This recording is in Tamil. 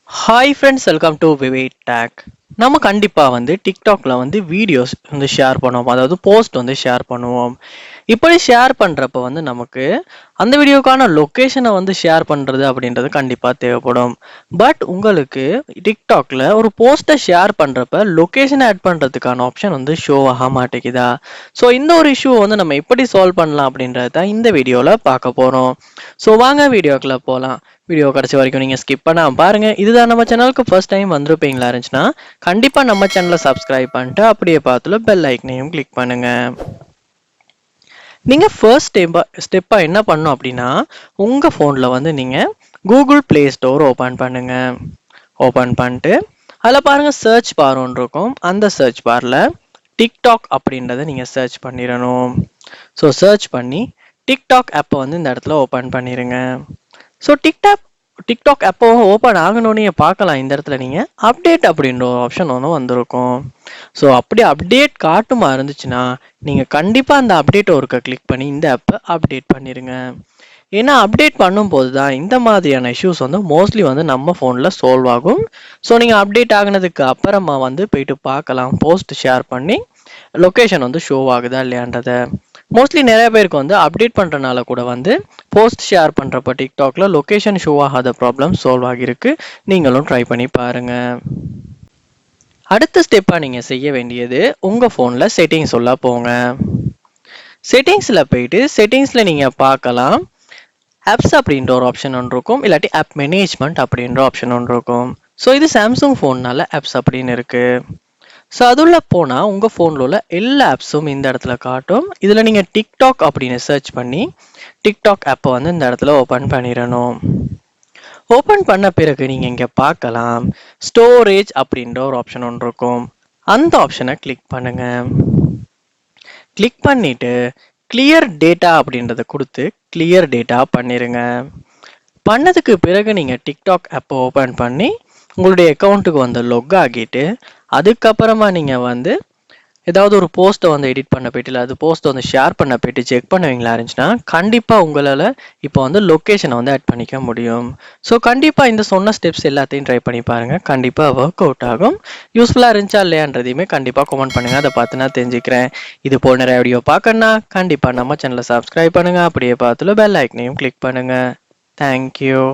Hi friends, welcome to VividTech. நம்ம கண்டிப்பாக டிக்டாக்ல வீடியோஸ் ஷேர் பண்ணுவோம், அதாவது போஸ்ட் ஷேர் பண்ணுவோம். இப்படி ஷேர் பண்ணுறப்ப நமக்கு அந்த வீடியோக்கான லொக்கேஷனை ஷேர் பண்ணுறது அப்படின்றது கண்டிப்பாக தேவைப்படும். பட் உங்களுக்கு டிக்டாக்ல ஒரு போஸ்ட்டை ஷேர் பண்ணுறப்ப லொக்கேஷனை ஆட் பண்ணுறதுக்கான ஆப்ஷன் ஷோ ஆக மாட்டேங்குதா? ஸோ இந்த ஒரு இஷ்யூ நம்ம எப்படி சால்வ் பண்ணலாம் அப்படின்றத இந்த வீடியோவில் பார்க்க போகிறோம். ஸோ வாங்க வீடியோக்குள்ள போகலாம். வீடியோ கடைசி வரைக்கும் நீங்கள் ஸ்கிப் பண்ணாமல் பாருங்கள். இதுதான் நம்ம சேனலுக்கு ஃபர்ஸ்ட் டைம் வந்திருப்பீங்களா இருந்துச்சுன்னா கண்டிப்பாக நம்ம சேனலை சப்ஸ்கிரைப் பண்ணிட்டு அப்படியே பார்த்துல பெல் ஐக்கனையும் கிளிக் பண்ணுங்கள். நீங்கள் ஃபர்ஸ்ட் ஸ்டெப்பாக என்ன பண்ணணும் அப்படின்னா, உங்கள் ஃபோனில் நீங்கள் கூகுள் ப்ளே ஸ்டோர் ஓப்பன் பண்ணுங்கள். ஓப்பன் பண்ணிட்டு அதில் பாருங்கள் சர்ச் பார் ஒன்று இருக்கும். அந்த சர்ச் பாரில் டிக்டாக் அப்படின்றத நீங்கள் சர்ச் பண்ணிடணும். ஸோ சர்ச் பண்ணி டிக்டாக் ஆப்பை இந்த இடத்துல ஓப்பன் பண்ணிடுங்க. ஸோ டிக்டாக் ஆப்போ ஓப்பன் ஆகணும்னு பார்க்கலாம். இந்த இடத்துல நீங்கள் அப்டேட் அப்படின்ற ஒரு ஆப்ஷன் வந்திருக்கும். ஸோ அப்படி அப்டேட் காட்டுமா இருந்துச்சுன்னா நீங்கள் கண்டிப்பாக அந்த அப்டேட் ஒர்க்கை கிளிக் பண்ணி இந்த ஆப்பை அப்டேட் பண்ணிடுங்க. ஏன்னா அப்டேட் பண்ணும்போது தான் இந்த மாதிரியான இஷ்யூஸ் மோஸ்ட்லி நம்ம ஃபோனில் சால்வ் ஆகும். ஸோ நீங்கள் அப்டேட் ஆகினதுக்கு அப்புறமா போயிட்டு பார்க்கலாம் போஸ்ட் ஷேர் பண்ணி லொக்கேஷன் ஷோ ஆகுதா இல்லையான்றதை. மோஸ்ட்லி நிறைய பேருக்கு அப்டேட் பண்ணுறனால கூட போஸ்ட் ஷேர் பண்ணுறப்ப டிக்டாக்ல லொக்கேஷன் ஷோ ஆகாத ப்ராப்ளம் சால்வ் ஆகியிருக்கு. நீங்களும் ட்ரை பண்ணி பாருங்கள். அடுத்த ஸ்டெப்பாக நீங்கள் செய்ய வேண்டியது உங்கள் ஃபோனில் செட்டிங்ஸ் உள்ள போங்க. செட்டிங்ஸில் போயிட்டு செட்டிங்ஸில் நீங்கள் பார்க்கலாம் ஆப்ஸ் அப்படின்ற ஒரு ஆப்ஷன் ஒன்று இருக்கும், இல்லாட்டி ஆப் மேனேஜ்மெண்ட் அப்படின்ற ஆப்ஷன் ஒன்று இருக்கும். ஸோ இது சாம்சங் ஃபோன்னால ஆப்ஸ் அப்படின்னு இருக்குது. ஸோ அதுள்ள போனால் உங்கள் ஃபோனில் உள்ள எல்லா ஆப்ஸும் இந்த இடத்துல காட்டும். இதில் நீங்கள் டிக்டாக் அப்படின்னு சர்ச் பண்ணி டிக்டாக் ஆப்பை இந்த இடத்துல ஓப்பன் பண்ணிடணும். ஓப்பன் பண்ண பிறகு நீங்கள் இங்கே பார்க்கலாம் ஸ்டோரேஜ் அப்படின்ற ஒரு ஆப்ஷன் ஒன்று இருக்கும். அந்த ஆப்ஷனை கிளிக் பண்ணுங்கள். கிளிக் பண்ணிவிட்டு கிளியர் டேட்டா அப்படின்றத கொடுத்து கிளியர் டேட்டா பண்ணிடுங்க. பண்ணதுக்கு பிறகு நீங்கள் டிக்டாக் ஆப்பை ஓப்பன் பண்ணி உங்களுடைய அக்கௌண்ட்டுக்கு லொக் ஆகிட்டு அதுக்கப்புறமா நீங்கள் ஏதாவது ஒரு போஸ்ட்டை எடிட் பண்ண போயிட்டு இல்லை அது போஸ்ட்டை ஷேர் பண்ண போயிட்டு செக் பண்ணுவீங்களா இருந்துச்சுன்னா கண்டிப்பாக உங்களால் இப்போ லொக்கேஷனை ஆட் பண்ணிக்க முடியும். ஸோ கண்டிப்பாக இந்த சொன்ன ஸ்டெப்ஸ் எல்லாத்தையும் ட்ரை பண்ணி பாருங்கள். கண்டிப்பாக ஒர்க் அவுட் ஆகும். யூஸ்ஃபுல்லாக இருந்துச்சா இல்லையான்றதையுமே கண்டிப்பாக கமெண்ட் பண்ணுங்கள். அதை பார்த்து நான் தெரிஞ்சுக்கிறேன். இது போல் நிறைய வீடியோ பார்க்கணுன்னா கண்டிப்பாக நம்ம சேனலை சப்ஸ்கிரைப் பண்ணுங்கள். அப்படியே பார்த்துல பெல் ஐக்கனையும் கிளிக் பண்ணுங்கள். தேங்க்யூ.